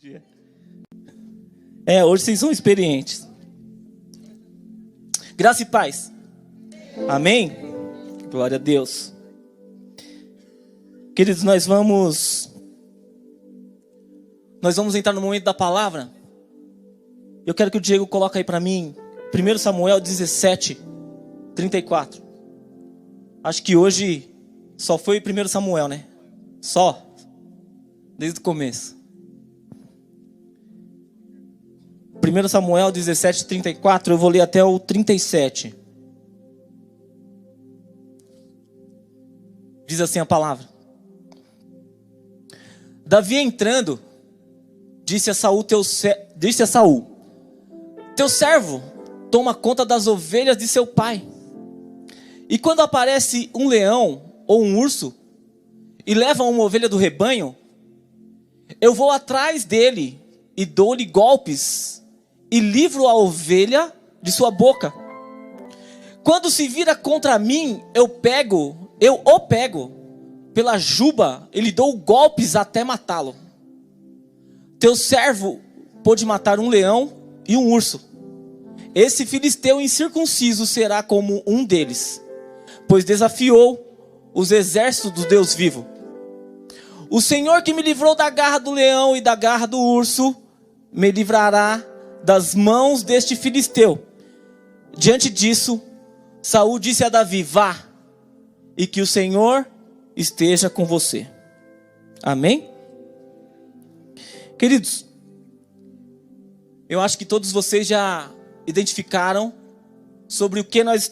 dia. Hoje vocês são experientes. Graça e paz. Amém? Glória a Deus. Queridos, nós vamos entrar no momento da palavra. Eu quero que o Diego coloque aí para mim 1 Samuel 17, 34. Acho que hoje só foi 1 Samuel, né? Só. Desde o começo. 1 Samuel 17, 34. Eu vou ler até o 37. Diz assim a palavra. Davi entrando, disse a Saul, teu servo toma conta das ovelhas de seu pai. E quando aparece um leão ou um urso e leva uma ovelha do rebanho, eu vou atrás dele e dou-lhe golpes e livro a ovelha de sua boca. Quando se vira contra mim, eu o pego pela juba e lhe dou golpes até matá-lo. Teu servo pôde matar um leão e um urso. Esse filisteu incircunciso será como um deles, pois desafiou os exércitos do Deus vivo. O Senhor que me livrou da garra do leão e da garra do urso, me livrará das mãos deste filisteu. Diante disso, Saul disse a Davi: vá, e que o Senhor esteja com você. Amém? Queridos, eu acho que todos vocês já identificaram sobre o que nós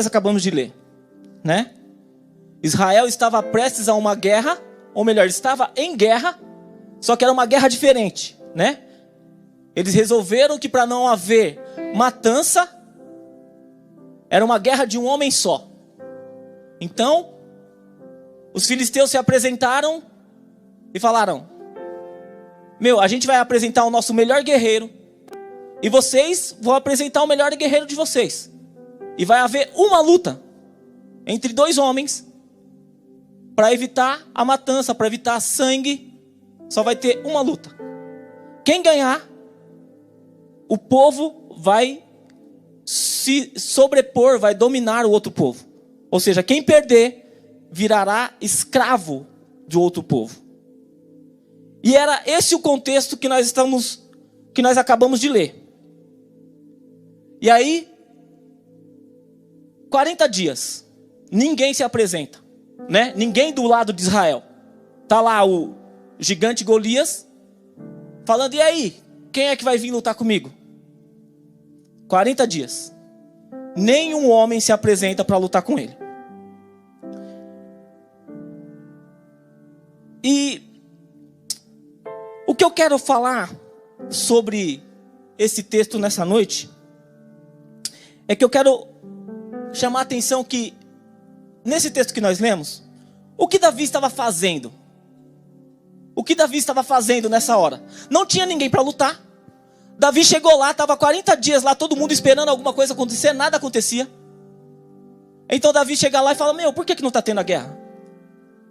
acabamos de ler, né? Israel estava prestes a uma guerra, ou melhor, estava em guerra, só que era uma guerra diferente, né? Eles resolveram que para não haver matança, era uma guerra de um homem só. Então, os filisteus se apresentaram e falaram: a gente vai apresentar o nosso melhor guerreiro, e vocês vão apresentar o melhor guerreiro de vocês. E vai haver uma luta entre dois homens, para evitar a matança, para evitar sangue. Só vai ter uma luta. Quem ganhar, o povo vai se sobrepor, vai dominar o outro povo. Ou seja, quem perder virará escravo de outro povo. E era esse o contexto que nós acabamos de ler. E aí, 40 dias, ninguém se apresenta, né? Ninguém do lado de Israel. Tá lá o gigante Golias falando: e aí, quem é que vai vir lutar comigo? 40 dias. Nenhum homem se apresenta para lutar com ele. E o que eu quero falar sobre esse texto nessa noite é que eu quero chamar a atenção que nesse texto que nós lemos, o que Davi estava fazendo? O que Davi estava fazendo nessa hora? Não tinha ninguém para lutar. Davi chegou lá, estava 40 dias lá, todo mundo esperando alguma coisa acontecer, nada acontecia. Então Davi chega lá e fala: por que não está tendo a guerra?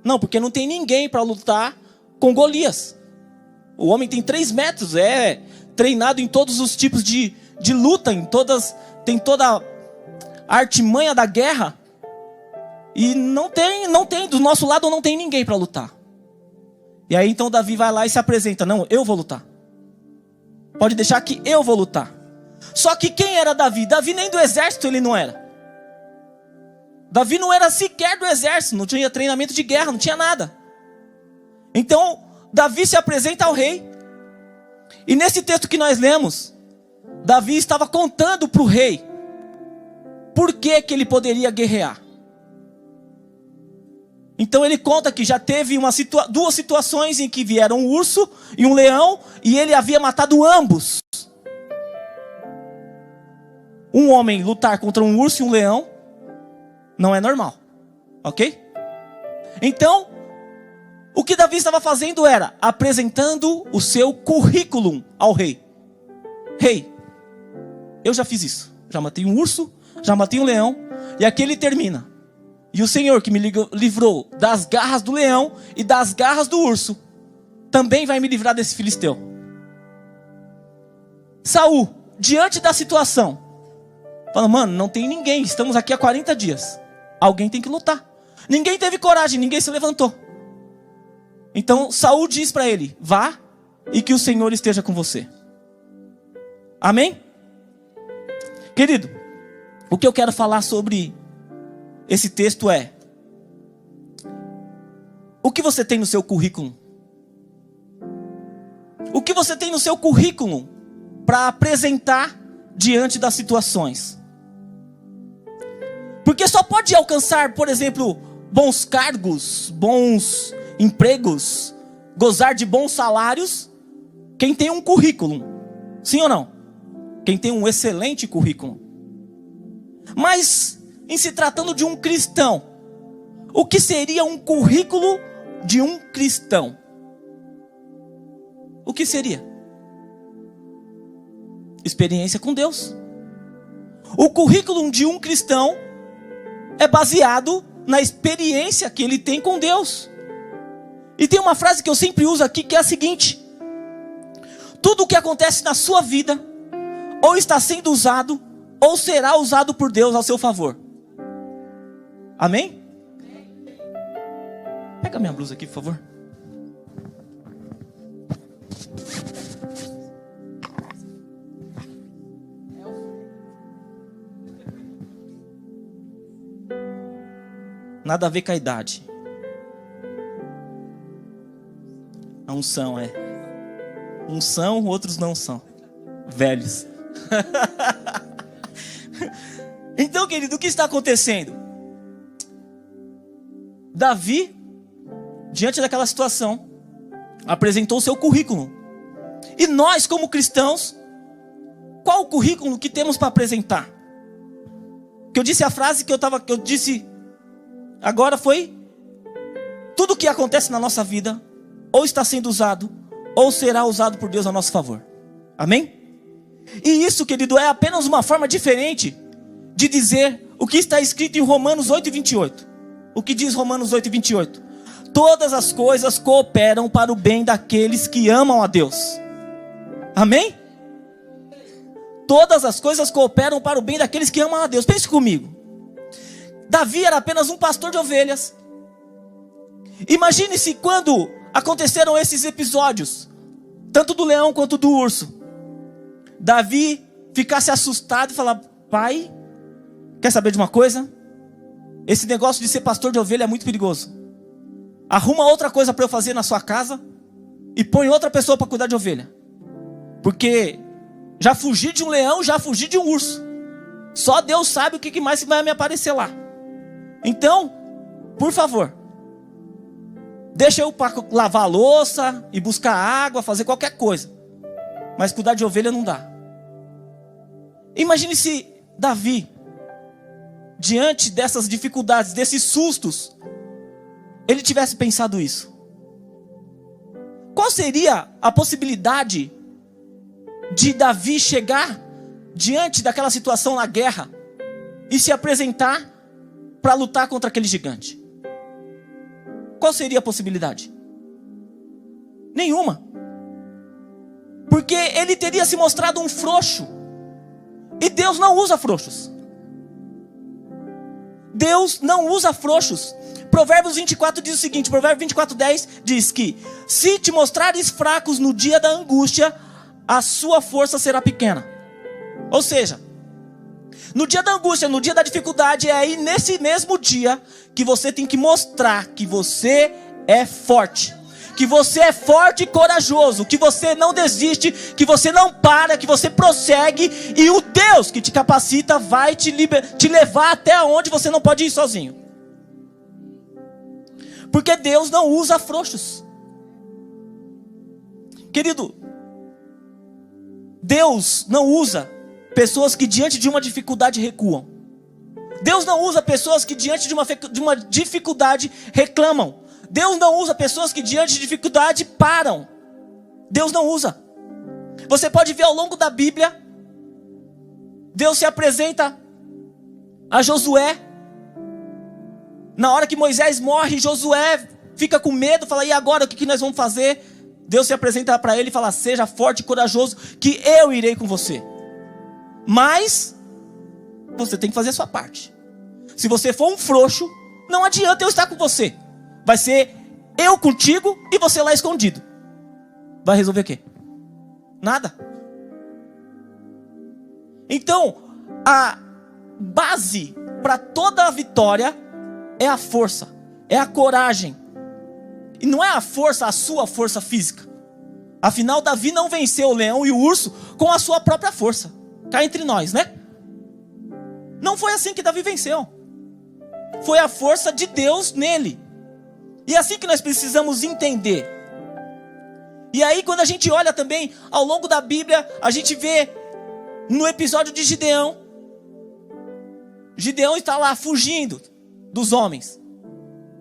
Não, porque não tem ninguém para lutar com Golias. O homem tem 3 metros, é treinado em todos os tipos de luta, tem toda a artimanha da guerra. E não tem, do nosso lado não tem ninguém para lutar. E aí então Davi vai lá e se apresenta: não, eu vou lutar. Pode deixar que eu vou lutar. Só que quem era Davi? Davi nem do exército ele não era. Davi não era sequer do exército, não tinha treinamento de guerra, não tinha nada. Então Davi se apresenta ao rei. E nesse texto que nós lemos, Davi estava contando para o rei por que ele poderia guerrear. Então ele conta que já teve 2 situações em que vieram um urso e um leão, e ele havia matado ambos. Um homem lutar contra um urso e um leão não é normal, ok? Então, o que Davi estava fazendo era apresentando o seu currículo ao rei. Rei, eu já fiz isso. Já matei um urso, já matei um leão, e aqui ele termina: e o Senhor que me livrou das garras do leão e das garras do urso, também vai me livrar desse filisteu. Saul, diante da situação, fala, mano, não tem ninguém, estamos aqui há 40 dias. Alguém tem que lutar. Ninguém teve coragem, ninguém se levantou. Então Saul diz para ele, vá e que o Senhor esteja com você. Amém? Querido, o que eu quero falar sobre esse texto é, o que você tem no seu currículo? O que você tem no seu currículo para apresentar diante das situações? Porque só pode alcançar, por exemplo, bons cargos, bons empregos, gozar de bons salários, quem tem um currículo. Sim ou não? Quem tem um excelente currículo. Mas, em se tratando de um cristão, o que seria um currículo de um cristão? O que seria? Experiência com Deus. O currículo de um cristão é baseado na experiência que ele tem com Deus. E tem uma frase que eu sempre uso aqui, que é a seguinte: tudo o que acontece na sua vida, ou está sendo usado, ou será usado por Deus ao seu favor. Amém? Pega minha blusa aqui, por favor. Nada a ver com a idade. A unção é. Uns são, outros não são. Velhos. Então, querido, o que está acontecendo? Davi, diante daquela situação, apresentou o seu currículo. E nós, como cristãos, qual o currículo que temos para apresentar? Que eu disse a frase que eu disse agora foi: tudo que acontece na nossa vida, ou está sendo usado, ou será usado por Deus a nosso favor. Amém? E isso, querido, é apenas uma forma diferente de dizer o que está escrito em Romanos 8:28. O que diz Romanos 8:28? Todas as coisas cooperam para o bem daqueles que amam a Deus. Amém? Todas as coisas cooperam para o bem daqueles que amam a Deus. Pense comigo. Davi era apenas um pastor de ovelhas. Imagine-se quando aconteceram esses episódios, tanto do leão quanto do urso, Davi ficasse assustado e falar: pai, quer saber de uma coisa? Esse negócio de ser pastor de ovelha é muito perigoso. Arruma outra coisa para eu fazer na sua casa e põe outra pessoa para cuidar de ovelha. Porque já fugi de um leão, já fugi de um urso. Só Deus sabe o que mais vai me aparecer lá. Então, por favor, deixa eu para lavar a louça e buscar água, fazer qualquer coisa. Mas cuidar de ovelha não dá. Imagine se Davi, diante dessas dificuldades, desses sustos, ele tivesse pensado isso. Qual seria a possibilidade de Davi chegar diante daquela situação na guerra e se apresentar para lutar contra aquele gigante? Qual seria a possibilidade? Nenhuma. Porque ele teria se mostrado um frouxo. E Deus não usa frouxos. Deus não usa frouxos. Provérbios 24 diz o seguinte, Provérbios 24:10 diz que se te mostrares fracos no dia da angústia, a sua força será pequena. Ou seja, no dia da angústia, no dia da dificuldade, é aí nesse mesmo dia que você tem que mostrar que você é forte. Que você é forte e corajoso, que você não desiste, que você não para, que você prossegue, e o Deus que te capacita vai te levar até onde você não pode ir sozinho. Porque Deus não usa frouxos. Querido, Deus não usa pessoas que diante de uma dificuldade recuam. Deus não usa pessoas que diante de uma dificuldade reclamam. Deus não usa pessoas que diante de dificuldade param. Deus não usa. Você pode ver ao longo da Bíblia, Deus se apresenta a Josué. Na hora que Moisés morre, Josué fica com medo, fala: e agora, o que nós vamos fazer? Deus se apresenta para ele e fala: seja forte e corajoso, que eu irei com você. Mas você tem que fazer a sua parte. Se você for um frouxo, não adianta eu estar com você. Vai ser eu contigo e você lá escondido. Vai resolver o quê? Nada. Então, a base para toda a vitória é a força, é a coragem. E não é a força, a sua força física. Afinal, Davi não venceu o leão e o urso com a sua própria força. Cá entre nós, né? Não foi assim que Davi venceu. Foi a força de Deus nele. E é assim que nós precisamos entender. E aí, quando a gente olha também ao longo da Bíblia, a gente vê no episódio de Gideão. Gideão está lá fugindo dos homens.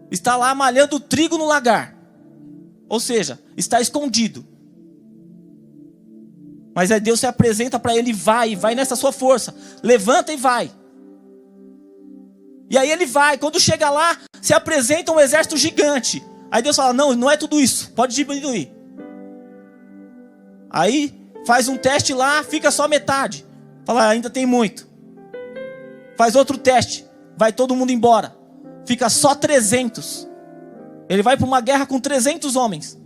Está lá malhando trigo no lagar. Ou seja, está escondido. Mas aí Deus se apresenta para ele: vai nessa sua força. Levanta e vai. E aí ele vai. Quando chega lá, se apresenta um exército gigante. Aí Deus fala: não é tudo isso. Pode diminuir. Aí faz um teste lá, fica só metade. Fala: ainda tem muito. Faz outro teste. Vai todo mundo embora. Fica só 300. Ele vai para uma guerra com 300 homens.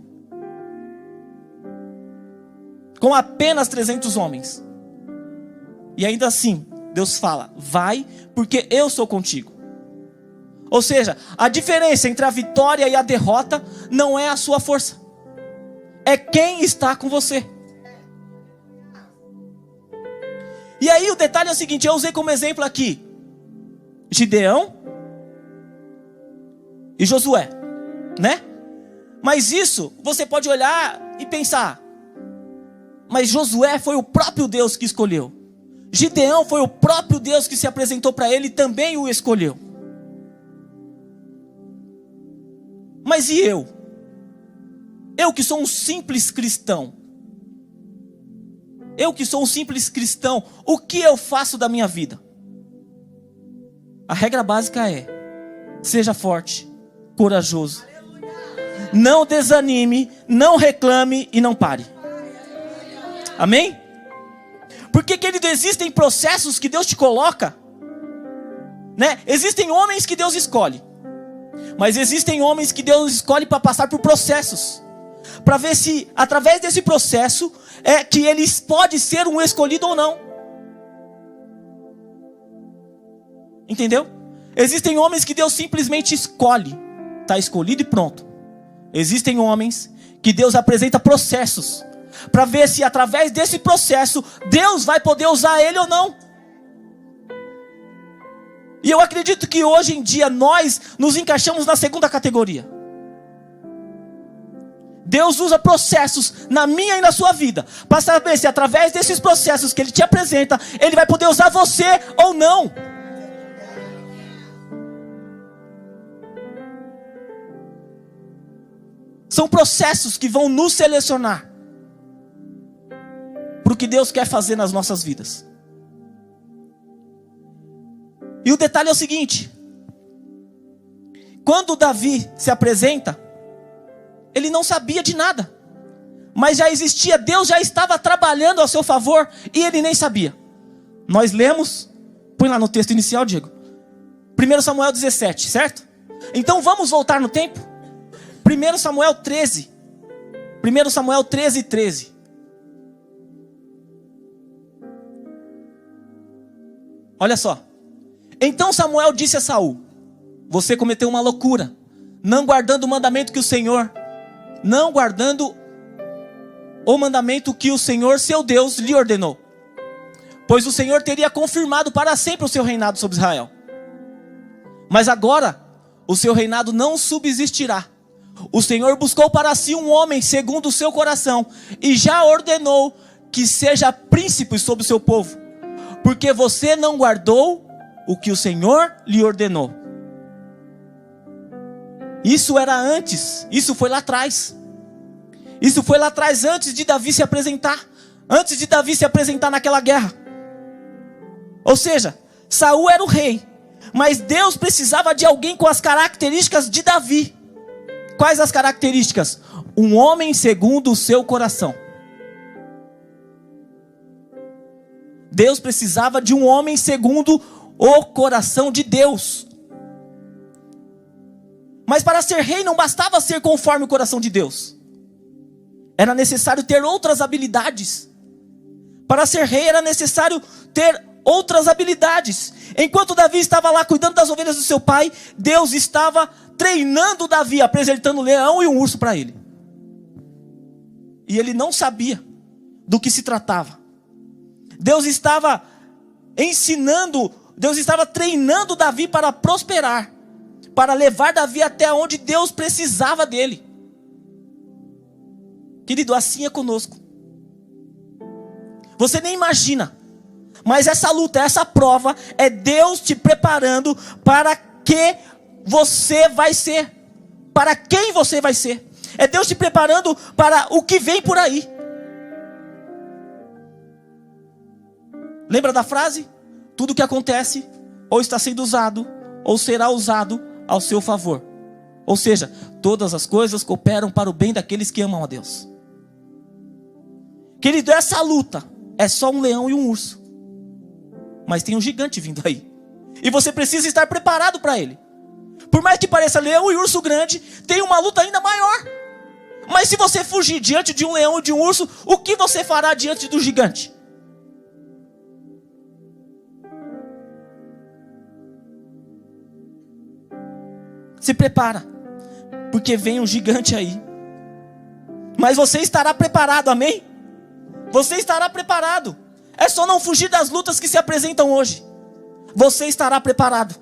Com apenas 300 homens. E ainda assim, Deus fala: vai, porque eu sou contigo. Ou seja, a diferença entre a vitória e a derrota não é a sua força. É quem está com você. E aí o detalhe é o seguinte: eu usei como exemplo aqui Gideão e Josué, né? Mas isso você pode olhar e pensar: mas Josué foi o próprio Deus que escolheu. Gideão foi o próprio Deus que se apresentou para ele e também o escolheu. Mas e eu? Eu que sou um simples cristão. Eu que sou um simples cristão, o que eu faço da minha vida? A regra básica é: seja forte, corajoso. Não desanime, não reclame e não pare. Amém? Porque, querido, existem processos que Deus te coloca, né? Existem homens que Deus escolhe. Mas existem homens que Deus escolhe para passar por processos. Para ver se, através desse processo, é que eles podem ser um escolhido ou não. Entendeu? Existem homens que Deus simplesmente escolhe. Está escolhido e pronto. Existem homens que Deus apresenta processos. Para ver se através desse processo Deus vai poder usar ele ou não. E eu acredito que hoje em dia nós nos encaixamos na segunda categoria. Deus usa processos na minha e na sua vida para saber se através desses processos que Ele te apresenta, Ele vai poder usar você ou não. São processos que vão nos selecionar para o que Deus quer fazer nas nossas vidas. E o detalhe é o seguinte: quando Davi se apresenta, ele não sabia de nada, mas já existia, Deus já estava trabalhando ao seu favor e ele nem sabia. Nós lemos, põe lá no texto inicial, Diego, 1 Samuel 17, certo? Então vamos voltar no tempo. 1 Samuel 13. 1 Samuel 13, 13. Olha só. Então Samuel disse a Saul: você cometeu uma loucura, não guardando o mandamento que o Senhor, não guardando o mandamento que o Senhor seu Deus lhe ordenou. Pois o Senhor teria confirmado para sempre o seu reinado sobre Israel. Mas agora o seu reinado não subsistirá. O Senhor buscou para si um homem segundo o seu coração e já ordenou que seja príncipe sobre o seu povo, porque você não guardou o que o Senhor lhe ordenou. Isso era antes, isso foi lá atrás. Isso foi lá atrás, antes de Davi se apresentar. Antes de Davi se apresentar naquela guerra. Ou seja, Saul era o rei, mas Deus precisava de alguém com as características de Davi. Quais as características? um homem segundo o seu coração. Deus precisava de um homem segundo o coração de Deus. Mas para ser rei não bastava ser conforme o coração de Deus. Era necessário ter outras habilidades. Para ser rei era necessário ter outras habilidades. Enquanto Davi estava lá cuidando das ovelhas do seu pai, Deus estava treinando Davi, apresentando um leão e um urso para ele. E ele não sabia do que se tratava. Deus estava ensinando, Deus estava treinando Davi para prosperar, para levar Davi até onde Deus precisava dele. Querido, assim é conosco. Você nem imagina, mas essa luta, essa prova é Deus te preparando para que você vai ser, para quem você vai ser. É Deus te preparando para o que vem por aí. Lembra da frase? Tudo que acontece ou está sendo usado ou será usado ao seu favor. Ou seja, todas as coisas cooperam para o bem daqueles que amam a Deus. Querido, essa luta é só um leão e um urso. Mas tem um gigante vindo aí. E você precisa estar preparado para ele. Por mais que pareça leão e urso grande, tem uma luta ainda maior. Mas se você fugir diante de um leão e de um urso, o que você fará diante do gigante? Se prepara, porque vem um gigante aí. Mas você estará preparado, amém? Você estará preparado. É só não fugir das lutas que se apresentam hoje. Você estará preparado.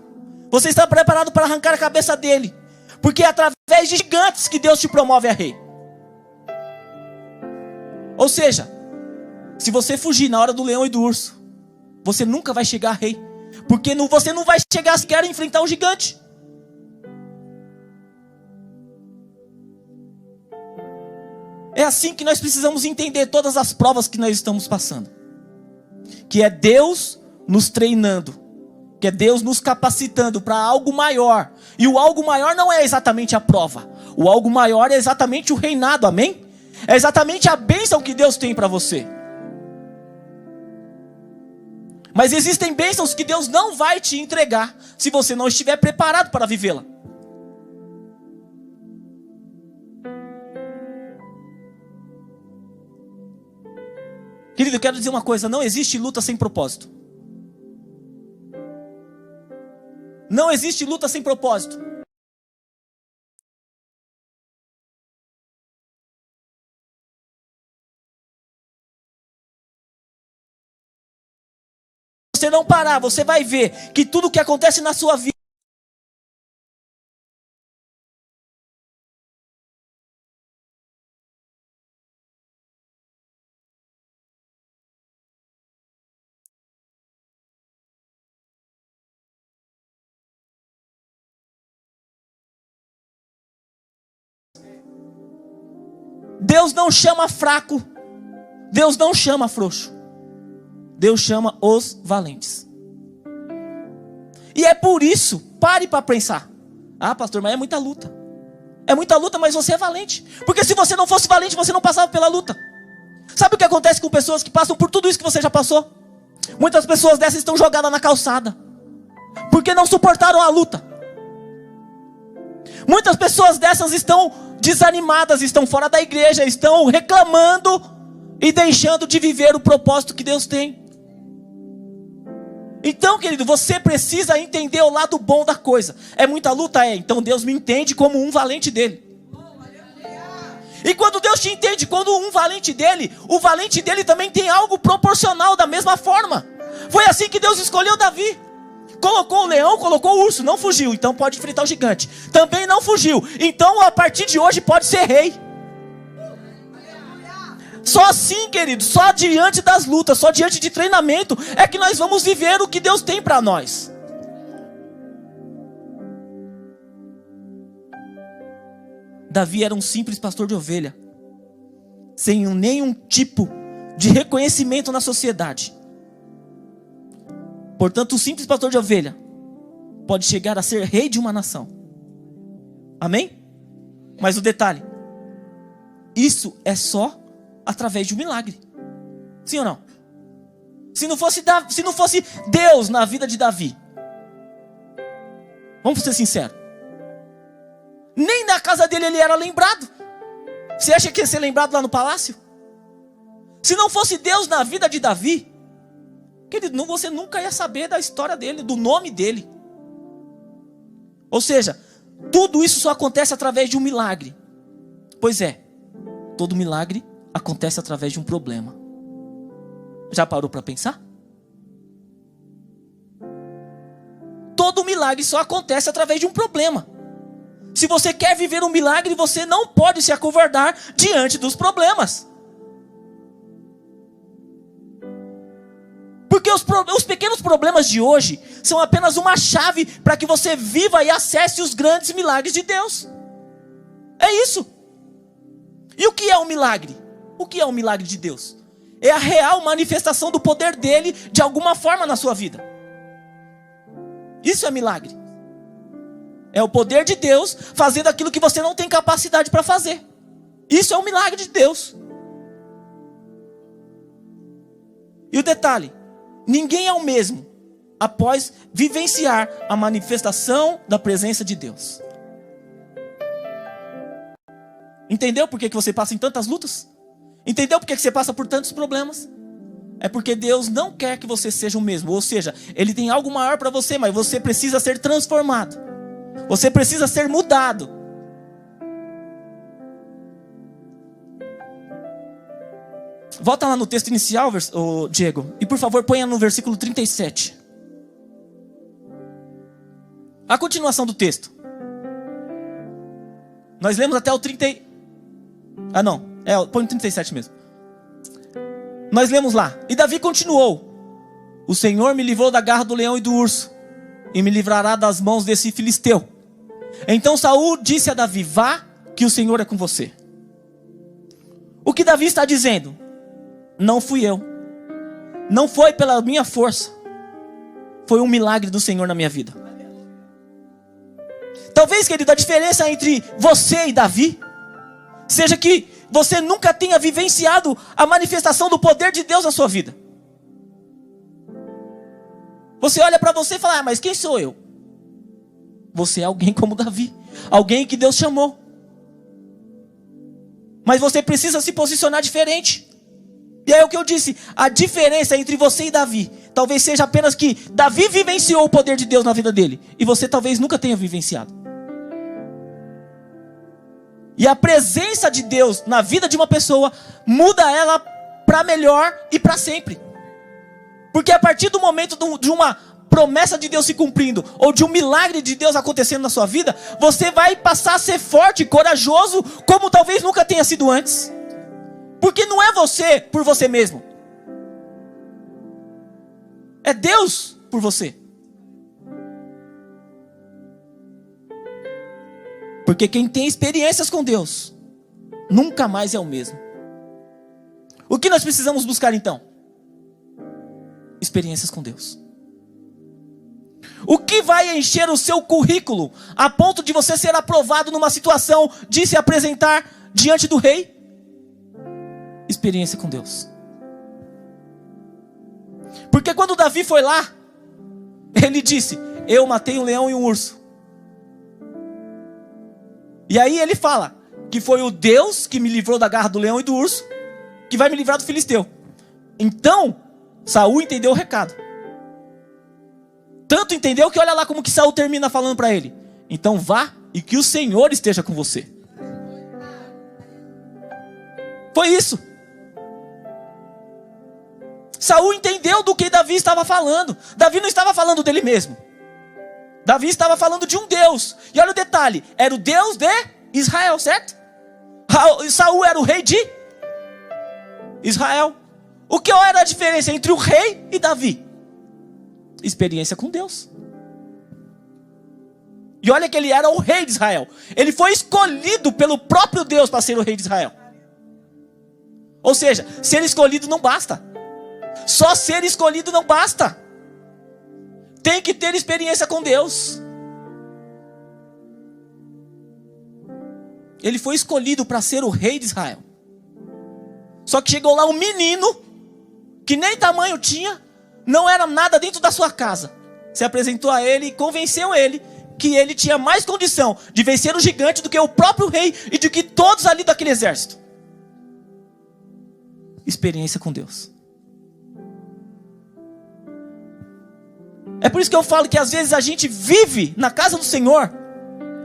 Você está preparado para arrancar a cabeça dele. Porque é através de gigantes que Deus te promove a rei. Ou seja, se você fugir na hora do leão e do urso, você nunca vai chegar a rei. Porque você não vai chegar sequer a enfrentar o gigante. É assim que nós precisamos entender todas as provas que nós estamos passando. Que é Deus nos treinando. Que é Deus nos capacitando para algo maior. E o algo maior não é exatamente a prova. O algo maior é exatamente o reinado, amém? É exatamente a bênção que Deus tem para você. Mas existem bênçãos que Deus não vai te entregar se você não estiver preparado para vivê-la. Querido, eu quero dizer uma coisa, não existe luta sem propósito. Não existe luta sem propósito. Se você não parar, você vai ver que tudo que acontece na sua vida Deus não chama fraco. Deus não chama frouxo. Deus chama os valentes. E é por isso, pare para pensar. Ah, pastor, mas é muita luta. É muita luta, mas você é valente. Porque se você não fosse valente, você não passava pela luta. Sabe o que acontece com pessoas que passam por tudo isso que você já passou? Muitas pessoas dessas estão jogadas na calçada. Porque não suportaram a luta. Muitas pessoas dessas estão desanimadas, estão fora da igreja, estão reclamando e deixando de viver o propósito que Deus tem. Então, querido, você precisa entender o lado bom da coisa. É muita luta? É. Então Deus me entende como um valente dele. E quando Deus te entende como um valente dele, o valente dele também tem algo proporcional da mesma forma. Foi assim que Deus escolheu Davi. Colocou o leão, colocou o urso, não fugiu, então pode enfrentar o gigante. Também não fugiu, então a partir de hoje pode ser rei. Só assim, querido, só diante das lutas, só diante de treinamento é que nós vamos viver o que Deus tem para nós. Davi era um simples pastor de ovelha, sem nenhum tipo de reconhecimento na sociedade. Portanto, o simples pastor de ovelha pode chegar a ser rei de uma nação. Amém? Mas o detalhe, Isso é só através de um milagre. Sim ou não? Se não fosse Deus na vida de Davi, vamos ser sinceros, nem na casa dele ele era lembrado. Você acha que ia ser lembrado lá no palácio? Se não fosse Deus na vida de Davi, querido, você nunca ia saber da história dele, do nome dele. Ou seja, tudo isso só acontece através de um milagre. Pois é, todo milagre acontece através de um problema. Já parou para pensar? Todo milagre só acontece através de um problema. Se você quer viver um milagre, você não pode se acovardar diante dos problemas. Porque os pequenos problemas de hoje são apenas uma chave para que você viva e acesse os grandes milagres de Deus. É isso. E o que é um milagre? O que é um milagre de Deus? É a real manifestação do poder dele de alguma forma na sua vida. Isso é milagre. É o poder de Deus fazendo aquilo que você não tem capacidade para fazer. Isso é um milagre de Deus. E o detalhe, ninguém é o mesmo após vivenciar a manifestação da presença de Deus. Entendeu por que você passa em tantas lutas? Entendeu por que você passa por tantos problemas? É porque Deus não quer que você seja o mesmo. Ou seja, Ele tem algo maior para você, mas você precisa ser transformado. Você precisa ser mudado. Volta lá no texto inicial, Diego. E por favor, ponha no versículo 37. A continuação do texto. Nós lemos até o 30... Ah não, põe no 37 mesmo. Nós lemos lá. E Davi continuou: o Senhor me livrou da garra do leão e do urso, e me livrará das mãos desse filisteu. Então Saul disse a Davi: vá, que o Senhor é com você. O que Davi está dizendo? Não fui eu. Não foi pela minha força. Foi um milagre do Senhor na minha vida. Talvez, querido, a diferença entre você e Davi seja que você nunca tenha vivenciado a manifestação do poder de Deus na sua vida. Você olha para você e fala: mas quem sou eu? Você é alguém como Davi, alguém que Deus chamou. Mas você precisa se posicionar diferente. E é o que eu disse, a diferença entre você e Davi talvez seja apenas que Davi vivenciou o poder de Deus na vida dele, e você talvez nunca tenha vivenciado. E a presença de Deus na vida de uma pessoa muda ela para melhor e para sempre. Porque a partir do momento de uma promessa de Deus se cumprindo, ou de um milagre de Deus acontecendo na sua vida, você vai passar a ser forte e corajoso como talvez nunca tenha sido antes. Porque não é você por você mesmo. É Deus por você. Porque quem tem experiências com Deus nunca mais é o mesmo. O que nós precisamos buscar então? Experiências com Deus. O que vai encher o seu currículo a ponto de você ser aprovado numa situação de se apresentar diante do rei? Experiência com Deus. Porque quando Davi foi lá, ele disse: eu matei um leão e um urso. E aí ele fala que foi o Deus que me livrou da garra do leão e do urso, que vai me livrar do filisteu. Então Saul entendeu o recado. Tanto entendeu que olha lá como que Saul termina falando para ele: então vá e que o Senhor esteja com você. Foi isso. Saul entendeu do que Davi estava falando. Davi não estava falando dele mesmo. Davi estava falando de um Deus. E olha o detalhe, era o Deus de Israel, certo? Saul era o rei de Israel. O que era a diferença entre o rei e Davi? Experiência com Deus. E olha que ele era o rei de Israel. Ele foi escolhido pelo próprio Deus para ser o rei de Israel. Ou seja, ser escolhido não basta. Só ser escolhido não basta. Tem que ter experiência com Deus. Ele foi escolhido para ser o rei de Israel. Só que chegou lá um menino, que nem tamanho tinha, não era nada dentro da sua casa. Se apresentou a ele e convenceu ele que ele tinha mais condição de vencer o gigante do que o próprio rei e do que todos ali daquele exército. Experiência com Deus. É por isso que eu falo que às vezes a gente vive na casa do Senhor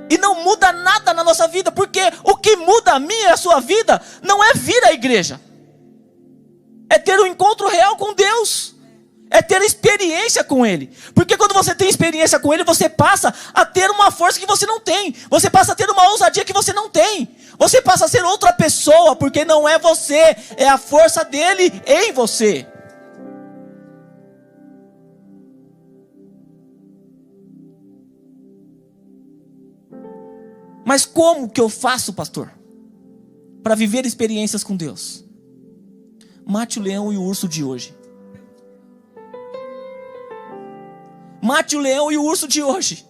e não muda nada na nossa vida, porque o que muda a minha e a sua vida não é vir à igreja, é ter um encontro real com Deus, é ter experiência com Ele. Porque quando você tem experiência com Ele, você passa a ter uma força que você não tem, você passa a ter uma ousadia que você não tem, você passa a ser outra pessoa, porque não é você, é a força dele em você. Mas como que eu faço, pastor, para viver experiências com Deus? Mate o leão e o urso de hoje. Mate o leão e o urso de hoje.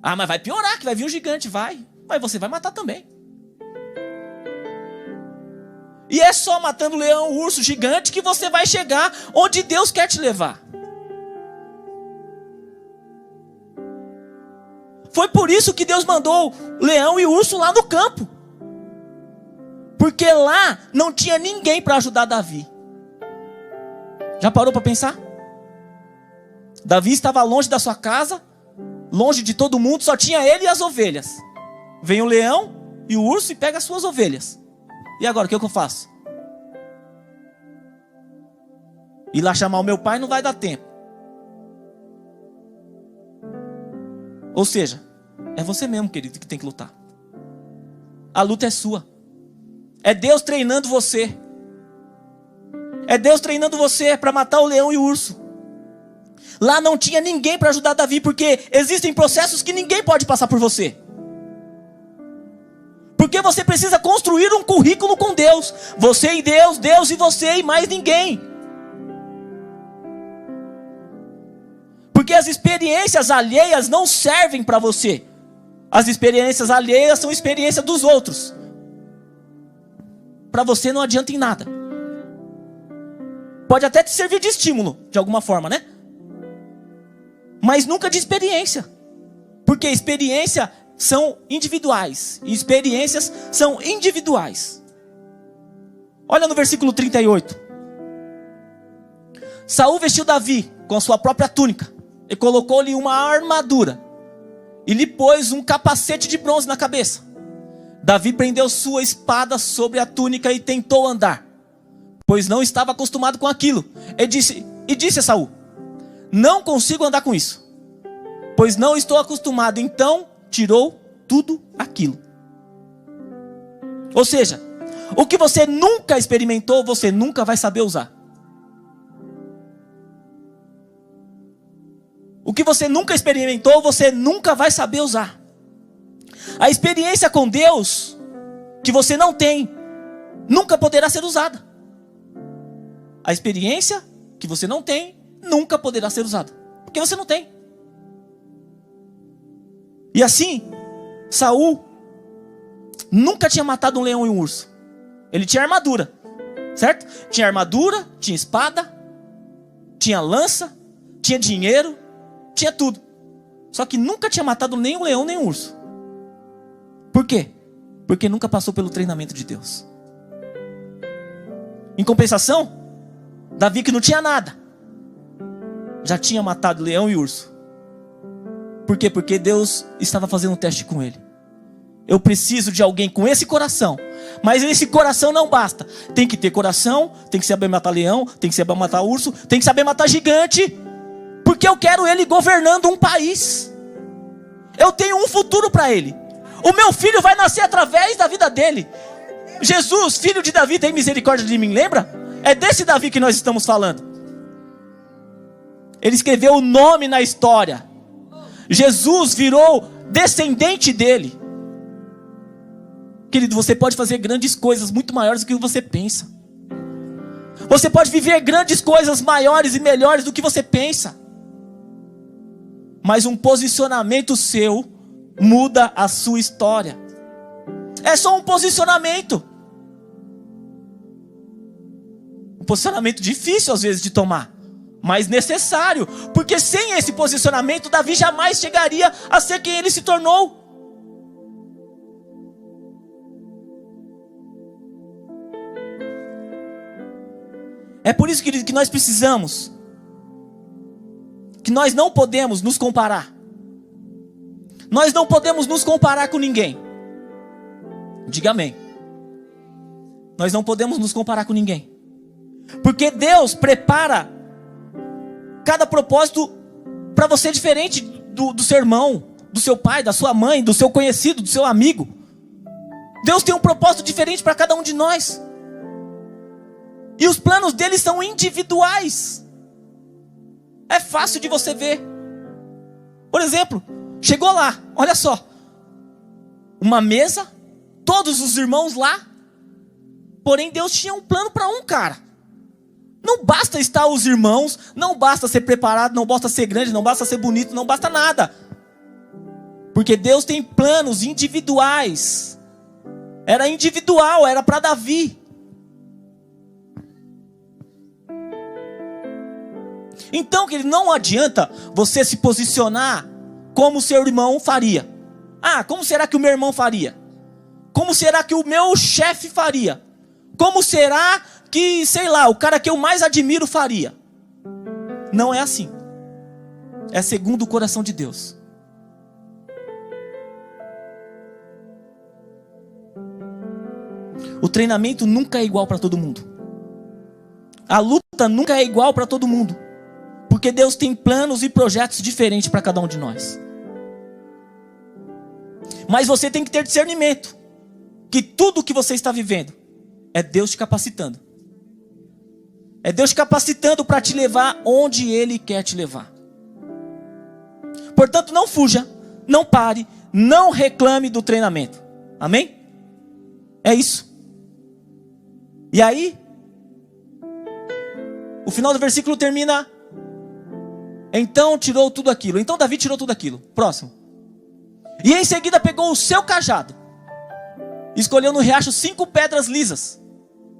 Ah, mas vai piorar, que vai vir um gigante, vai. Mas você vai matar também. E é só matando o leão, o urso, o gigante, que você vai chegar onde Deus quer te levar. Foi por isso que Deus mandou leão e urso lá no campo. Porque lá não tinha ninguém para ajudar Davi. Já parou para pensar? Davi estava longe da sua casa, longe de todo mundo, só tinha ele e as ovelhas. Vem o leão e o urso e pega as suas ovelhas. E agora, o que eu faço? Ir lá chamar o meu pai não vai dar tempo. Ou seja, é você mesmo, querido, que tem que lutar. A luta é sua. É Deus treinando você. É Deus treinando você para matar o leão e o urso. Lá não tinha ninguém para ajudar Davi, porque existem processos que ninguém pode passar por você. Porque você precisa construir um currículo com Deus. Você e Deus, Deus e você e mais ninguém. Porque as experiências alheias não servem para você. As experiências alheias são experiência dos outros. Para você não adianta em nada. Pode até te servir de estímulo, de alguma forma, né? Mas nunca de experiência. Porque experiências são individuais. E experiências são individuais. Olha no versículo 38. Saul vestiu Davi com a sua própria túnica e colocou-lhe uma armadura e lhe pôs um capacete de bronze na cabeça. Davi prendeu sua espada sobre a túnica e tentou andar, pois não estava acostumado com aquilo. E disse a Saul: não consigo andar com isso, pois não estou acostumado. Então tirou tudo aquilo. Ou seja, o que você nunca experimentou, você nunca vai saber usar. O que você nunca experimentou, você nunca vai saber usar. A experiência com Deus, que você não tem, nunca poderá ser usada. A experiência que você não tem, nunca poderá ser usada. Porque você não tem. E assim, Saul nunca tinha matado um leão e um urso. Ele tinha armadura, certo? Tinha armadura, tinha espada, tinha lança, tinha dinheiro, tinha tudo. Só que nunca tinha matado nem um leão nem um urso. Por quê? Porque nunca passou pelo treinamento de Deus. Em compensação, Davi, que não tinha nada, já tinha matado leão e urso. Por quê? Porque Deus estava fazendo um teste com ele. Eu preciso de alguém com esse coração. Mas esse coração não basta. Tem que ter coração, tem que saber matar leão, tem que saber matar urso, tem que saber matar gigante. Porque eu quero ele governando um país. Eu tenho um futuro para ele. O meu filho vai nascer através da vida dele. Jesus, filho de Davi, tem misericórdia de mim, lembra? É desse Davi que nós estamos falando. Ele escreveu o nome na história. Jesus virou descendente dele. Querido, você pode fazer grandes coisas muito maiores do que você pensa. Você pode viver grandes coisas maiores e melhores do que você pensa. Mas um posicionamento seu muda a sua história. É só um posicionamento. Um posicionamento difícil às vezes de tomar, mas necessário. Porque sem esse posicionamento, Davi jamais chegaria a ser quem ele se tornou. É por isso, querido, que nós precisamos, que nós não podemos nos comparar. Nós não podemos nos comparar com ninguém. Diga amém. Nós não podemos nos comparar com ninguém. Porque Deus prepara cada propósito para você diferente do seu irmão, do seu pai, da sua mãe, do seu conhecido, do seu amigo. Deus tem um propósito diferente para cada um de nós. E os planos dele são individuais. É fácil de você ver. Por exemplo, chegou lá, olha só. Uma mesa, todos os irmãos lá. Porém, Deus tinha um plano para um cara. Não basta estar os irmãos, não basta ser preparado, não basta ser grande, não basta ser bonito, não basta nada. Porque Deus tem planos individuais. Era individual, era para Davi. Então, querido, não adianta você se posicionar como seu irmão faria. Ah, como será que o meu irmão faria? Como será que o meu chefe faria? Como será que, sei lá, o cara que eu mais admiro faria? Não é assim. É segundo o coração de Deus. O treinamento nunca é igual para todo mundo. A luta nunca é igual para todo mundo. Porque Deus tem planos e projetos diferentes para cada um de nós. Mas você tem que ter discernimento. Que tudo que você está vivendo é Deus te capacitando. É Deus te capacitando para te levar onde Ele quer te levar. Portanto, não fuja, não pare, não reclame do treinamento. Amém? É isso. E aí, o final do versículo termina: então tirou tudo aquilo. Então Davi tirou tudo aquilo. Próximo. E em seguida pegou o seu cajado, escolheu no riacho 5 pedras lisas,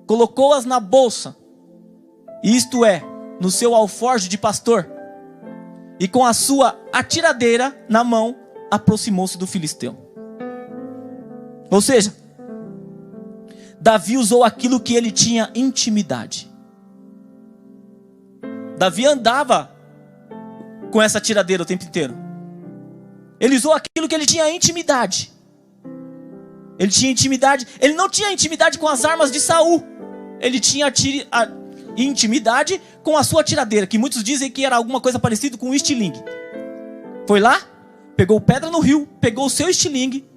colocou-as na bolsa, isto é, no seu alforje de pastor, e com a sua atiradeira na mão, aproximou-se do filisteu. Ou seja, Davi usou aquilo que ele tinha intimidade. Davi andava com essa tiradeira o tempo inteiro. Ele usou aquilo que ele tinha intimidade. Ele tinha intimidade. Ele não tinha intimidade com as armas de Saul. Ele tinha intimidade com a sua tiradeira, que muitos dizem que era alguma coisa parecida com um estilingue. Foi lá, pegou pedra no rio, pegou o seu estilingue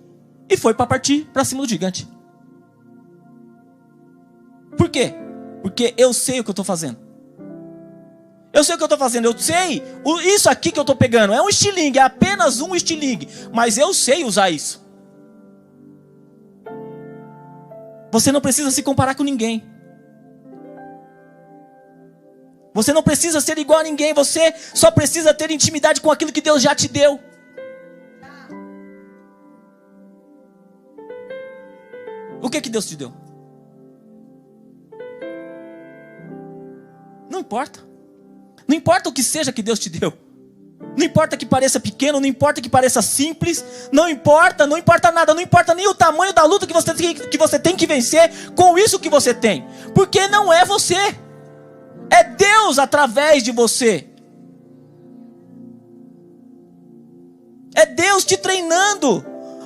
e foi para partir para cima do gigante. Por quê? Porque eu sei o que eu estou fazendo. Eu sei o que eu estou fazendo, eu sei. Isso aqui que eu estou pegando é um estilingue, é apenas um estilingue. Mas eu sei usar isso. Você não precisa se comparar com ninguém. Você não precisa ser igual a ninguém. Você só precisa ter intimidade com aquilo que Deus já te deu. O que Deus te deu? Não importa. Não importa o que seja que Deus te deu. Não importa que pareça pequeno, não importa que pareça simples. Não importa nada. Não importa nem o tamanho da luta que você tem que vencer com isso que você tem. Porque não é você. É Deus através de você. É Deus te treinando.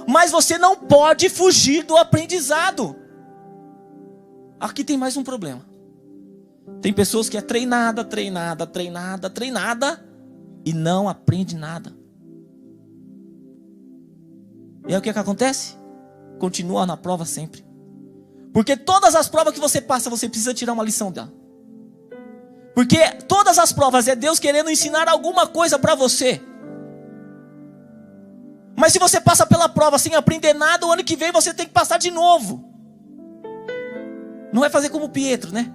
Mas você não pode fugir do aprendizado. Aqui tem mais um problema. Tem pessoas que é treinada e não aprende nada. E aí o que acontece? Continua na prova sempre. Porque todas as provas que você passa, você precisa tirar uma lição dela. Porque todas as provas é Deus querendo ensinar alguma coisa para você. Mas se você passa pela prova sem aprender nada, o ano que vem você tem que passar de novo. Não vai fazer como o Pietro, né?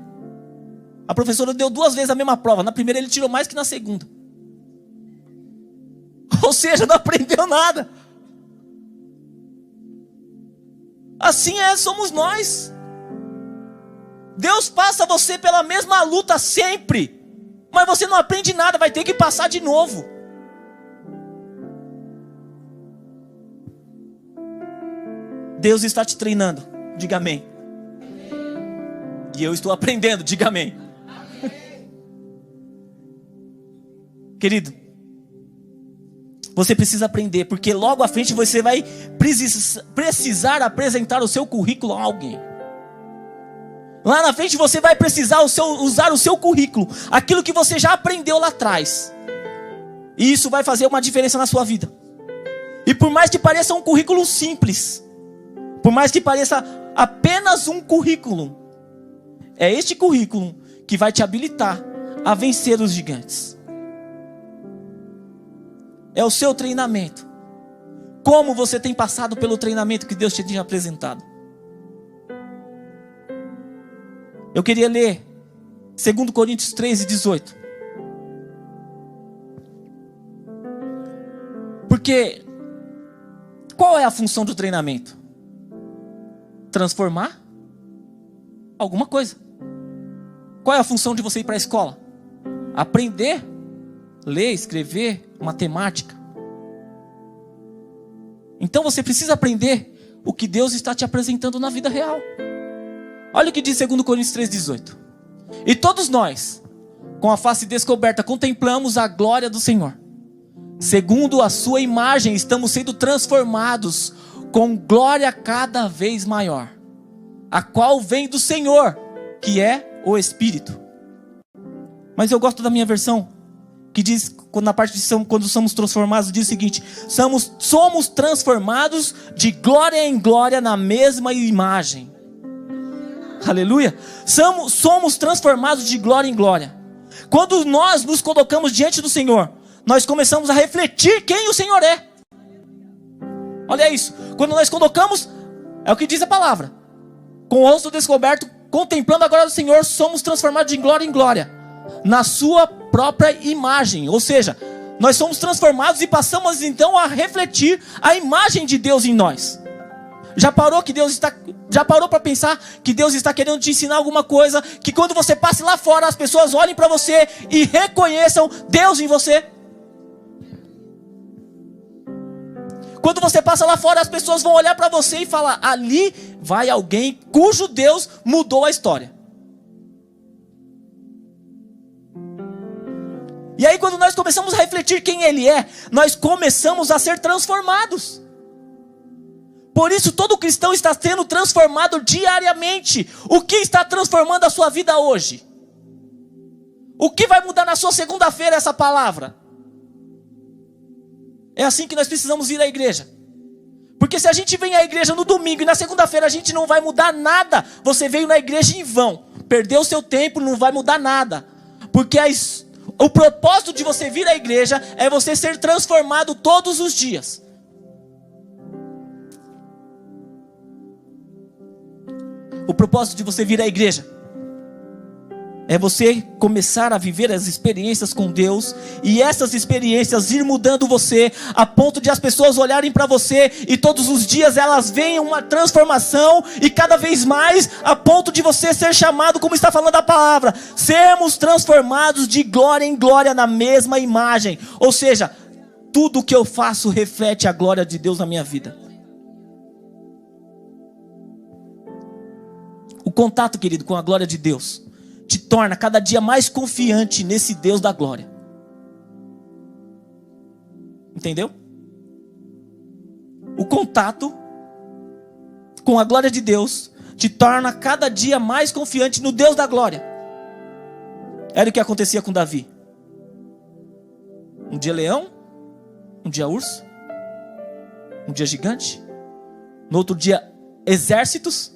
A professora deu 2 vezes a mesma prova. Na primeira ele tirou mais que na segunda. Ou seja, não aprendeu nada. Assim somos nós. Deus passa você pela mesma luta sempre, mas você não aprende nada, vai ter que passar de novo. Deus está te treinando, diga amém. E eu estou aprendendo, diga amém. Querido, você precisa aprender, porque logo à frente você vai precisar apresentar o seu currículo a alguém. Lá na frente você vai precisar usar o seu currículo, aquilo que você já aprendeu lá atrás. E isso vai fazer uma diferença na sua vida. E por mais que pareça um currículo simples, por mais que pareça apenas um currículo, é este currículo que vai te habilitar a vencer os gigantes. É o seu treinamento. Como você tem passado pelo treinamento que Deus te tinha apresentado? Eu queria ler 2 Coríntios 13:18. Porque qual é a função do treinamento? Transformar alguma coisa. Qual é a função de você ir para a escola? Aprender, ler, escrever, matemática. Então você precisa aprender o que Deus está te apresentando na vida real. Olha o que diz 2 Coríntios 3:18. E todos nós, com a face descoberta, contemplamos a glória do Senhor. Segundo a sua imagem, estamos sendo transformados com glória cada vez maior, a qual vem do Senhor, que é o Espírito. Mas eu gosto da minha versão, que diz, na parte de quando somos transformados, diz o seguinte: somos transformados de glória em glória na mesma imagem. Aleluia. Somos transformados de glória em glória. Quando nós nos colocamos diante do Senhor, nós começamos a refletir quem o Senhor é. Olha isso. Quando nós colocamos, é o que diz a palavra, com o rosto descoberto, contemplando a glória do Senhor, somos transformados de glória em glória, na sua própria imagem. Ou seja, nós somos transformados e passamos então a refletir a imagem de Deus em nós. Já parou para pensar que Deus está querendo te ensinar alguma coisa, que quando você passe lá fora, as pessoas olhem para você e reconheçam Deus em você? Quando você passa lá fora, as pessoas vão olhar para você e falar: ali vai alguém cujo Deus mudou a história. E aí quando nós começamos a refletir quem Ele é, nós começamos a ser transformados. Por isso todo cristão está sendo transformado diariamente. O que está transformando a sua vida hoje? O que vai mudar na sua segunda-feira essa palavra? É assim que nós precisamos ir à igreja. Porque se a gente vem à igreja no domingo e na segunda-feira a gente não vai mudar nada, você veio na igreja em vão, perdeu o seu tempo, não vai mudar nada. Porque o propósito de você vir à igreja é você ser transformado todos os dias. O propósito de você vir à igreja é você começar a viver as experiências com Deus, e essas experiências ir mudando você, a ponto de as pessoas olharem para você, e todos os dias elas veem uma transformação, e cada vez mais, a ponto de você ser chamado, como está falando a palavra, sermos transformados de glória em glória na mesma imagem. Ou seja, tudo o que eu faço reflete a glória de Deus na minha vida. O contato, querido, com a glória de Deus te torna cada dia mais confiante nesse Deus da glória. Entendeu? O contato com a glória de Deus te torna cada dia mais confiante no Deus da glória. Era o que acontecia com Davi. Um dia leão, um dia urso, um dia gigante, no outro dia exércitos.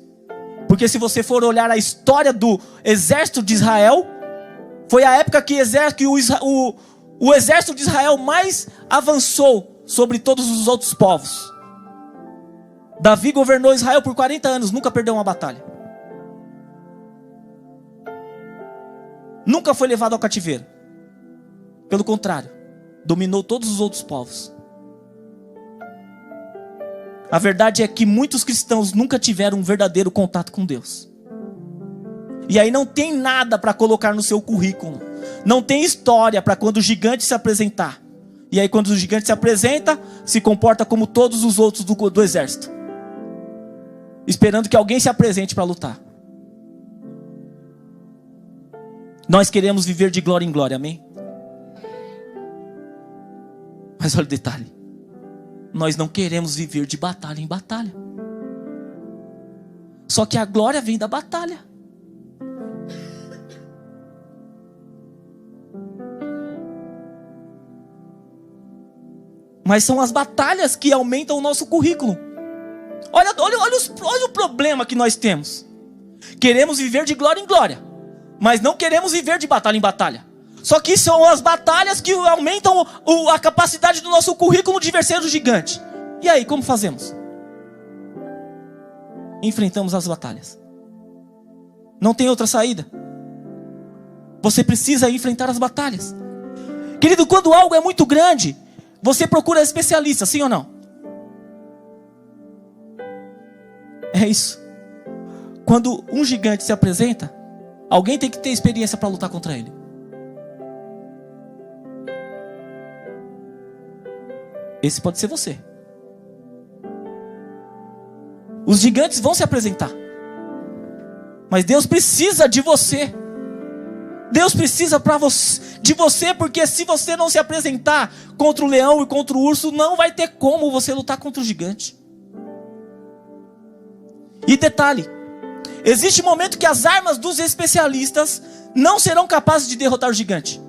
Porque se você for olhar a história do exército de Israel, foi a época que o exército de Israel mais avançou sobre todos os outros povos. Davi governou Israel por 40 anos, nunca perdeu uma batalha. Nunca foi levado ao cativeiro. Pelo contrário, dominou todos os outros povos. A verdade é que muitos cristãos nunca tiveram um verdadeiro contato com Deus. E aí não tem nada para colocar no seu currículo. Não tem história para quando o gigante se apresentar. E aí quando o gigante se apresenta, se comporta como todos os outros do exército, esperando que alguém se apresente para lutar. Nós queremos viver de glória em glória, amém? Mas olha o detalhe. Nós não queremos viver de batalha em batalha. Só que a glória vem da batalha. Mas são as batalhas que aumentam o nosso currículo. Olha o problema que nós temos. Queremos viver de glória em glória, mas não queremos viver de batalha em batalha. Só que são as batalhas que aumentam a capacidade do nosso currículo de vencer o gigante. E aí, como fazemos? Enfrentamos as batalhas. Não tem outra saída. Você precisa enfrentar as batalhas. Querido, quando algo é muito grande, você procura especialista, sim ou não? É isso. Quando um gigante se apresenta, alguém tem que ter experiência para lutar contra ele. Esse pode ser você. Os gigantes vão se apresentar. Mas Deus precisa de você. Deus precisa de você, porque se você não se apresentar contra o leão e contra o urso, não vai ter como você lutar contra o gigante. E detalhe, existe um momento que as armas dos especialistas não serão capazes de derrotar o gigante.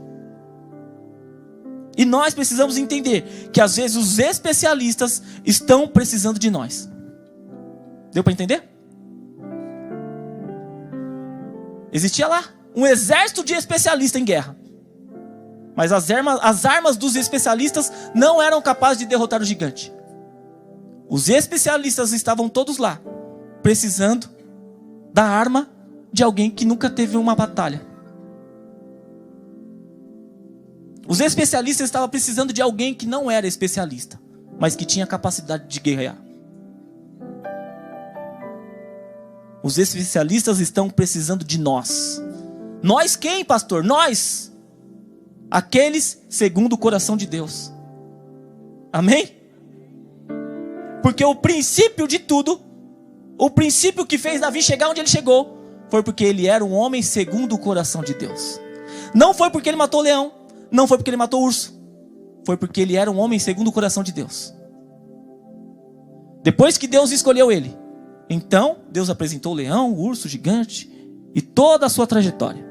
E nós precisamos entender que às vezes os especialistas estão precisando de nós. Deu para entender? Existia lá um exército de especialistas em guerra. Mas as armas dos especialistas não eram capazes de derrotar o gigante. Os especialistas estavam todos lá, precisando da arma de alguém que nunca teve uma batalha. Os especialistas estavam precisando de alguém que não era especialista, mas que tinha capacidade de guerrear. Os especialistas estão precisando de nós. Nós quem, pastor? Nós, aqueles segundo o coração de Deus. Amém? Porque o princípio de tudo, o princípio que fez Davi chegar onde ele chegou, foi porque ele era um homem segundo o coração de Deus. Não foi porque ele matou o leão, não foi porque ele matou o urso, foi porque ele era um homem segundo o coração de Deus. Depois que Deus escolheu ele, então Deus apresentou o leão, o urso, o gigante e toda a sua trajetória.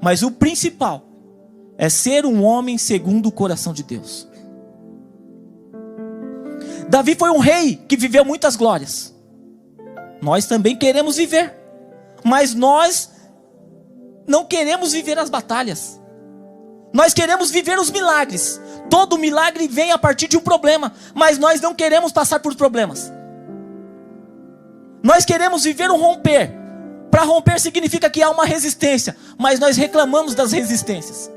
Mas o principal é ser um homem segundo o coração de Deus. Davi foi um rei que viveu muitas glórias. Nós também queremos viver, mas nós não queremos viver as batalhas. Nós queremos viver os milagres. Todo milagre vem a partir de um problema, mas nós não queremos passar por problemas. Nós queremos viver um romper. Para romper significa que há uma resistência, mas nós reclamamos das resistências.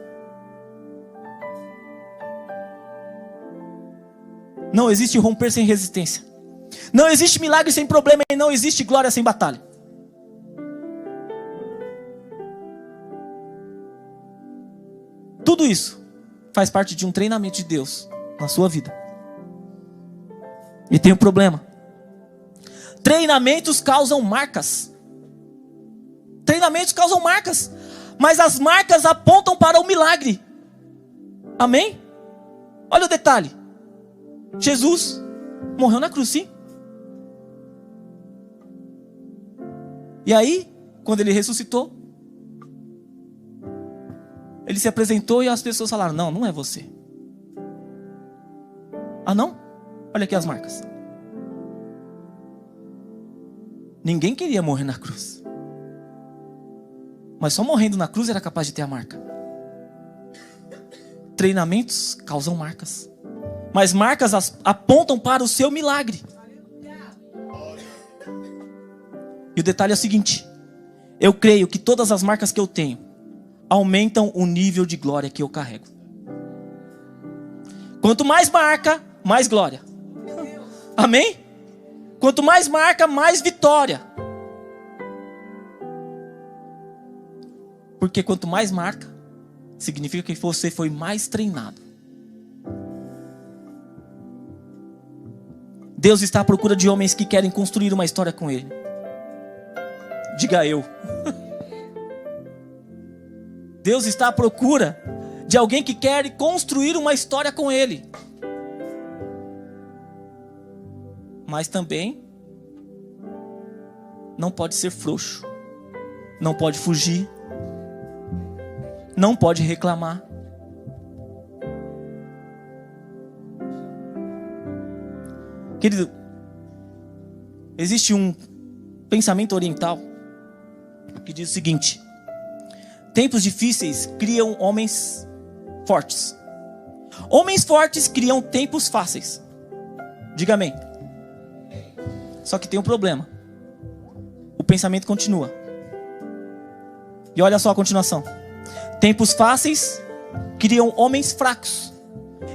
Não existe romper sem resistência. Não existe milagre sem problema e não existe glória sem batalha. Tudo isso faz parte de um treinamento de Deus na sua vida. E tem um problema. Treinamentos causam marcas. Treinamentos causam marcas. Mas as marcas apontam para o milagre. Amém? Olha o detalhe. Jesus morreu na cruz, sim. E aí, quando ele ressuscitou, ele se apresentou e as pessoas falaram: não, não é você. Ah, não? Olha aqui as marcas. Ninguém queria morrer na cruz, mas só morrendo na cruz era capaz de ter a marca. Treinamentos causam marcas, mas marcas apontam para o seu milagre. E o detalhe é o seguinte: eu creio que todas as marcas que eu tenho aumentam o nível de glória que eu carrego. Quanto mais marca, mais glória. Amém? Quanto mais marca, mais vitória. Porque quanto mais marca, significa que você foi mais treinado. Deus está à procura de homens que querem construir uma história com Ele. Diga eu. Deus está à procura de alguém que quer construir uma história com Ele. Mas também não pode ser frouxo, não pode fugir, não pode reclamar. Querido, existe um pensamento oriental que diz o seguinte: tempos difíceis criam homens fortes. Homens fortes criam tempos fáceis. Diga amém. Só que tem um problema. O pensamento continua. E olha só a continuação. Tempos fáceis criam homens fracos.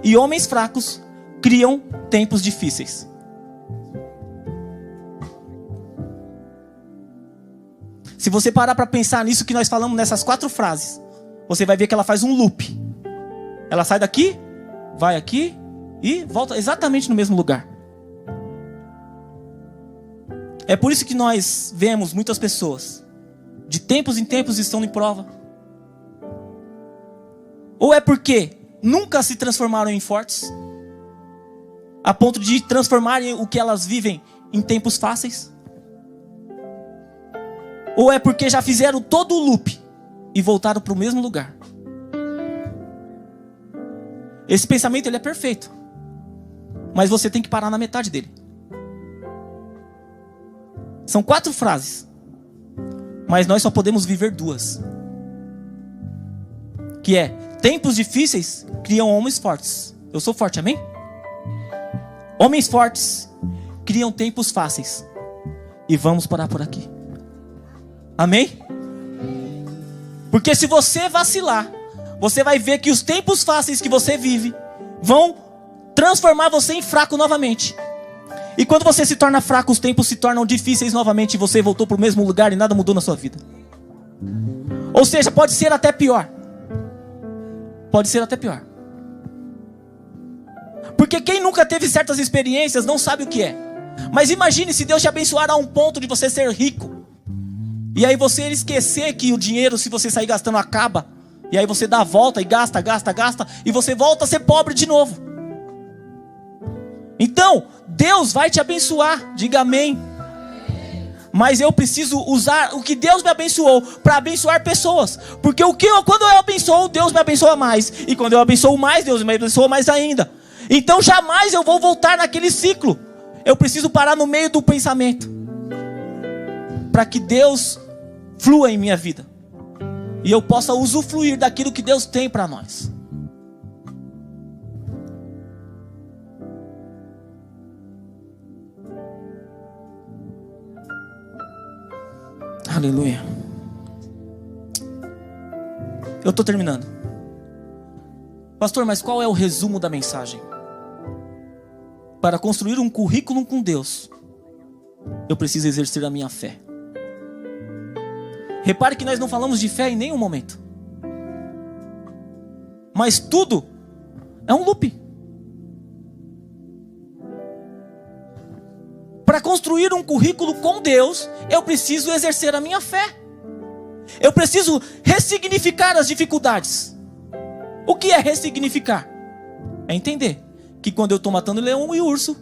E homens fracos criam tempos difíceis. Se você parar para pensar nisso que nós falamos nessas 4 frases, você vai ver que ela faz um loop. Ela sai daqui, vai aqui e volta exatamente no mesmo lugar. É por isso que nós vemos muitas pessoas, de tempos em tempos estão em prova. Ou é porque nunca se transformaram em fortes, a ponto de transformarem o que elas vivem em tempos fáceis. Ou é porque já fizeram todo o loop e voltaram para o mesmo lugar. Esse pensamento ele é perfeito, mas você tem que parar na metade dele. São 4 frases, mas nós só podemos viver 2. Que é: tempos difíceis criam homens fortes. Eu sou forte, amém? Homens fortes criam tempos fáceis. E vamos parar por aqui. Amém? Porque se você vacilar, você vai ver que os tempos fáceis que você vive vão transformar você em fraco novamente. E quando você se torna fraco, os tempos se tornam difíceis novamente e você voltou para o mesmo lugar e nada mudou na sua vida. Ou seja, pode ser até pior. Pode ser até pior. Porque quem nunca teve certas experiências não sabe o que é. Mas imagine se Deus te abençoar a um ponto de você ser rico. E aí você esquecer que o dinheiro, se você sair gastando, acaba. E aí você dá a volta e gasta. E você volta a ser pobre de novo. Então, Deus vai te abençoar. Diga amém. Mas eu preciso usar o que Deus me abençoou para abençoar pessoas. Porque quando eu abençoo, Deus me abençoa mais. E quando eu abençoo mais, Deus me abençoa mais ainda. Então jamais eu vou voltar naquele ciclo. Eu preciso parar no meio do pensamento. Para que Deus flua em minha vida. E eu possa usufruir daquilo que Deus tem para nós. Aleluia. Eu estou terminando. Pastor, mas qual é o resumo da mensagem? Para construir um currículo com Deus, eu preciso exercer a minha fé. Repare que nós não falamos de fé em nenhum momento. Mas tudo é um loop. Para construir um currículo com Deus, eu preciso exercer a minha fé. Eu preciso ressignificar as dificuldades. O que é ressignificar? É entender que quando eu estou matando leão e urso,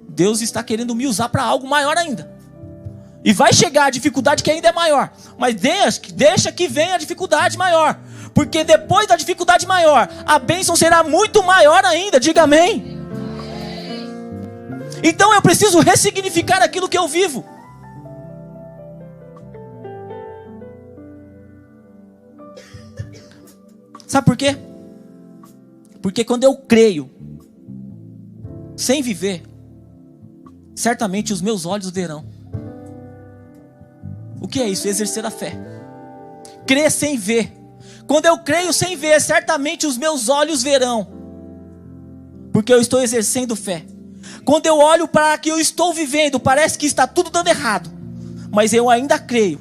Deus está querendo me usar para algo maior ainda. E vai chegar a dificuldade que ainda é maior. Mas deixa que venha a dificuldade maior. Porque depois da dificuldade maior, a bênção será muito maior ainda. Diga amém. Então eu preciso ressignificar aquilo que eu vivo. Sabe por quê? Porque quando eu creio, sem viver, certamente os meus olhos verão. O que é isso? Exercer a fé. Crer sem ver. Quando eu creio sem ver, certamente os meus olhos verão. Porque eu estou exercendo fé. Quando eu olho para o que eu estou vivendo, parece que está tudo dando errado. Mas eu ainda creio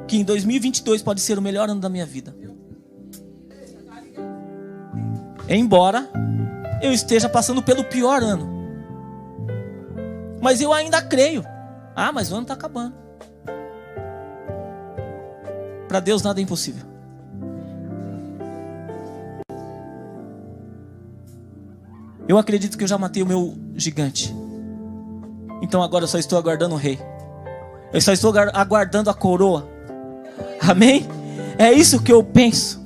que em 2022 pode ser o melhor ano da minha vida. Embora eu esteja passando pelo pior ano. Mas eu ainda creio. Mas o ano está acabando. Para Deus nada é impossível. Eu acredito que eu já matei o meu gigante. Então agora eu só estou aguardando o rei. Eu só estou aguardando a coroa. Amém? É isso que eu penso.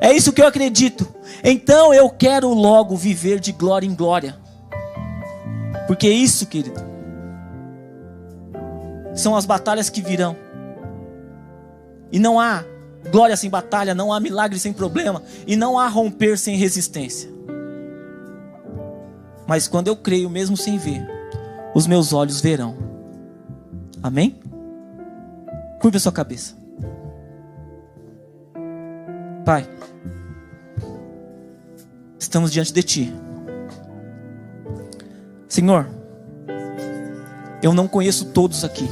É isso que eu acredito. Então eu quero logo viver de glória em glória. Porque isso, querido, são as batalhas que virão. E não há glória sem batalha, não há milagre sem problema, e não há romper sem resistência. Mas quando eu creio, mesmo sem ver, os meus olhos verão. Amém? Curva a sua cabeça. Pai, estamos diante de Ti. Senhor, eu não conheço todos aqui.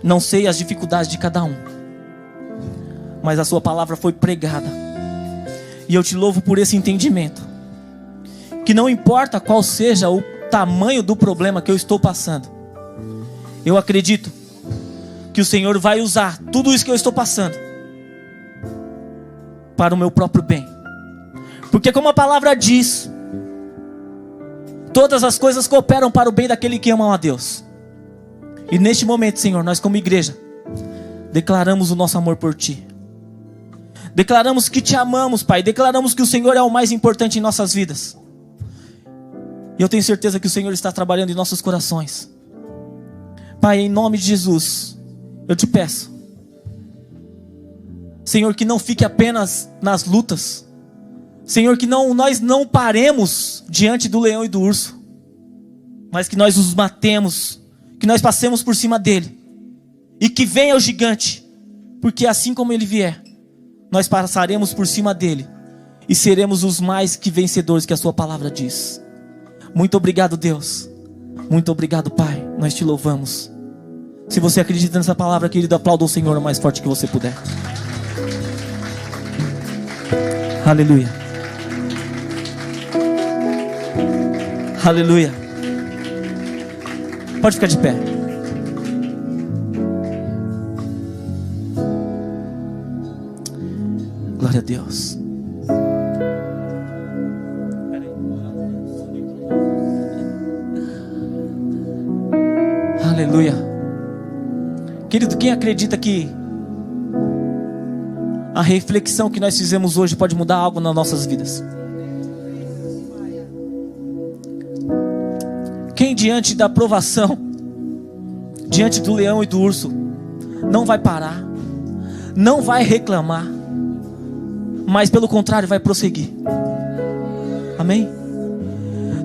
Não sei as dificuldades de cada um. Mas a Sua palavra foi pregada. E eu Te louvo por esse entendimento. Que não importa qual seja o tamanho do problema que eu estou passando, eu acredito que o Senhor vai usar tudo isso que eu estou passando para o meu próprio bem. Porque como a palavra diz, todas as coisas cooperam para o bem daquele que ama a Deus. E neste momento, Senhor, nós como igreja declaramos o nosso amor por Ti. Declaramos que Te amamos, Pai. Declaramos que o Senhor é o mais importante em nossas vidas. E eu tenho certeza que o Senhor está trabalhando em nossos corações. Pai, em nome de Jesus, eu Te peço, Senhor, que não fique apenas nas lutas. Senhor, que nós não paremos diante do leão e do urso, mas que nós os matemos, que nós passemos por cima dele, e que venha o gigante, porque assim como ele vier, nós passaremos por cima dele, e seremos os mais que vencedores que a Sua palavra diz. Muito obrigado, Deus. Muito obrigado, Pai. Nós Te louvamos. Se você acredita nessa palavra, querido, aplauda o Senhor o mais forte que você puder. Aleluia. Aleluia. Pode ficar de pé. Glória a Deus. Aleluia. Querido, quem acredita que a reflexão que nós fizemos hoje pode mudar algo nas nossas vidas? Quem diante da provação, diante do leão e do urso, não vai parar, não vai reclamar, mas pelo contrário vai prosseguir? Amém?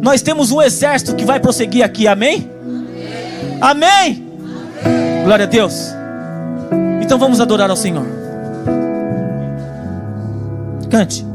Nós temos um exército que vai prosseguir aqui, amém? Amém? Glória a Deus. Então vamos adorar ao Senhor. Cante.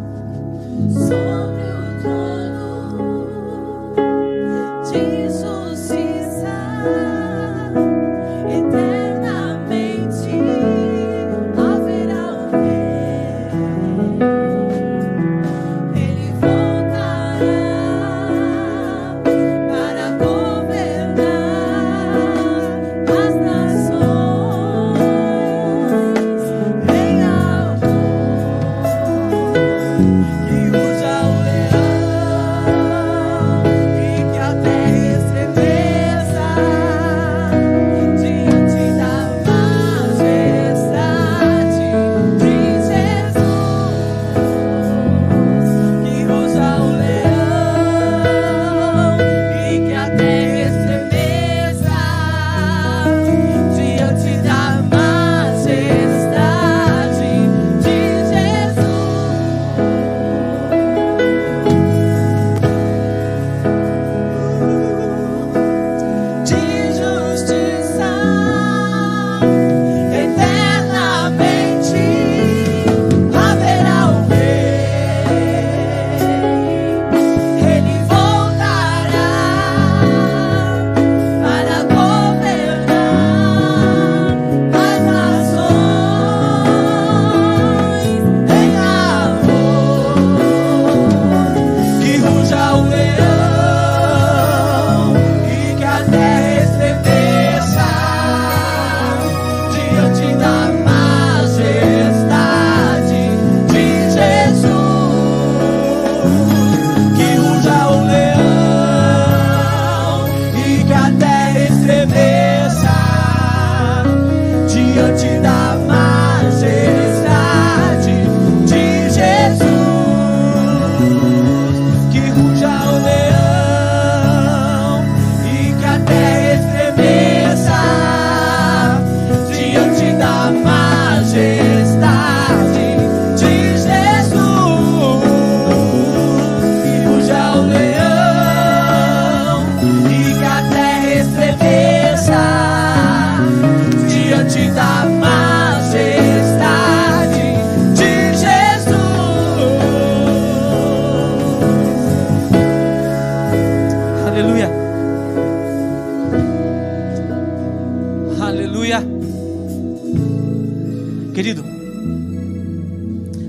Querido,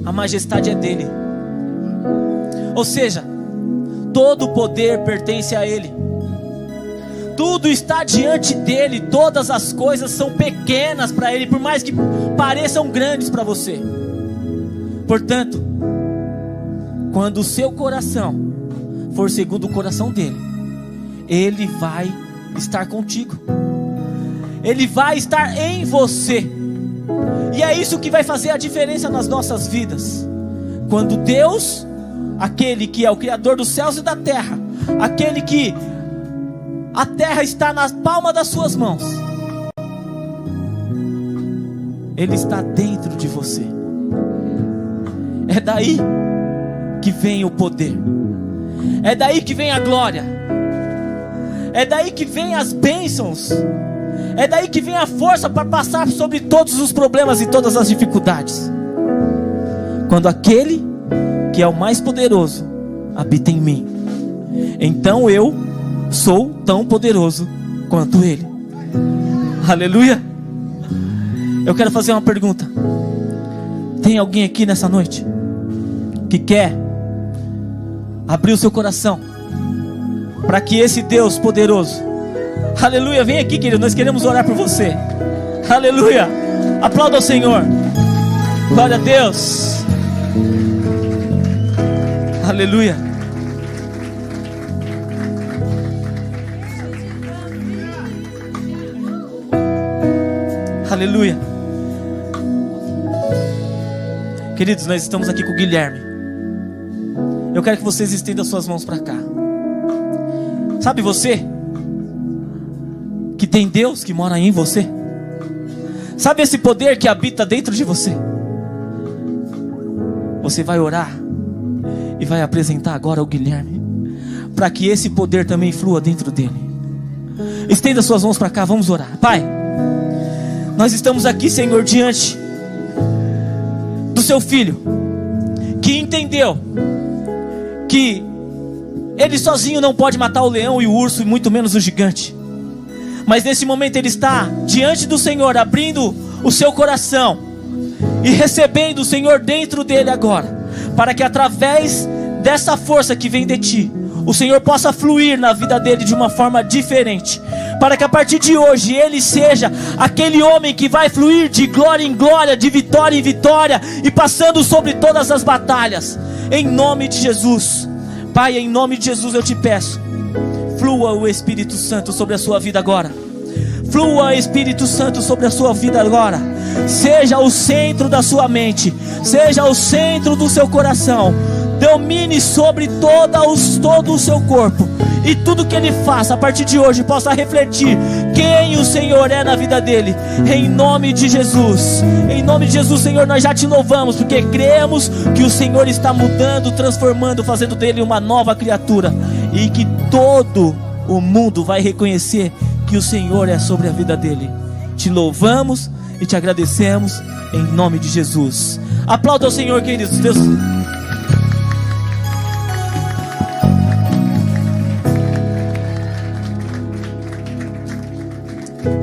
a majestade é dele. Ou seja, todo o poder pertence a ele. Tudo está diante dele. Todas as coisas são pequenas para ele, por mais que pareçam grandes para você. Portanto, quando o seu coração for segundo o coração dele, ele vai estar contigo. Ele vai estar em você. E é isso que vai fazer a diferença nas nossas vidas. Quando Deus, aquele que é o Criador dos céus e da terra, aquele que a terra está na palma das suas mãos, Ele está dentro de você. É daí que vem o poder. É daí que vem a glória. É daí que vem as bênçãos. É daí que vem a força para passar sobre todos os problemas e todas as dificuldades. Quando aquele que é o mais poderoso habita em mim, então eu sou tão poderoso quanto ele. Aleluia. Eu quero fazer uma pergunta. Tem alguém aqui nessa noite que quer abrir o seu coração para que esse Deus poderoso, aleluia, vem aqui, querido, nós queremos orar por você. Aleluia. Aplauda ao Senhor. Glória a Deus. Aleluia. Aleluia. Queridos, nós estamos aqui com o Guilherme. Eu quero que vocês estendam suas mãos para cá. Sabe você que tem Deus que mora em você? Sabe esse poder que habita dentro de você? Você vai orar e vai apresentar agora ao Guilherme, para que esse poder também flua dentro dele. Estenda suas mãos para cá, vamos orar. Pai, nós estamos aqui, Senhor, diante do seu filho, que entendeu que ele sozinho não pode matar o leão e o urso, e muito menos o gigante. Mas nesse momento ele está diante do Senhor, abrindo o seu coração e recebendo o Senhor dentro dele agora, para que através dessa força que vem de ti, o Senhor possa fluir na vida dele de uma forma diferente, para que a partir de hoje ele seja aquele homem que vai fluir de glória em glória, de vitória em vitória, e passando sobre todas as batalhas, em nome de Jesus. Pai, em nome de Jesus eu te peço, flua o Espírito Santo sobre a sua vida agora. Flua, Espírito Santo, sobre a sua vida agora. Seja o centro da sua mente, seja o centro do seu coração. Domine sobre todo o seu corpo, e tudo que ele faça a partir de hoje possa refletir quem o Senhor é na vida dele. Em nome de Jesus. Em nome de Jesus, Senhor, nós já te louvamos, porque cremos que o Senhor está mudando, transformando, fazendo dele uma nova criatura, e que todo o mundo vai reconhecer que o Senhor é sobre a vida dele. Te louvamos e te agradecemos em nome de Jesus. Aplauda ao Senhor, queridos. Deus...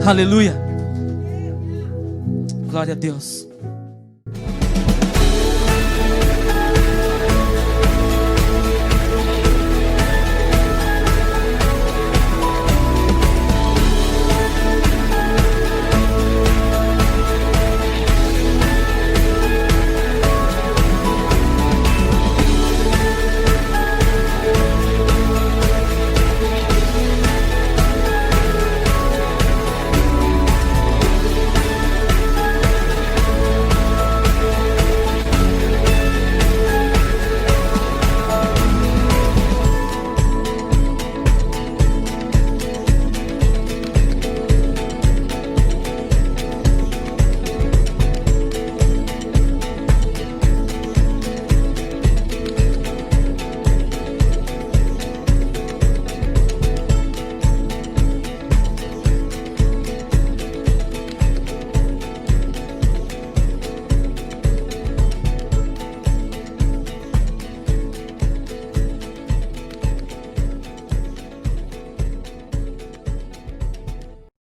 Aleluia. Glória a Deus.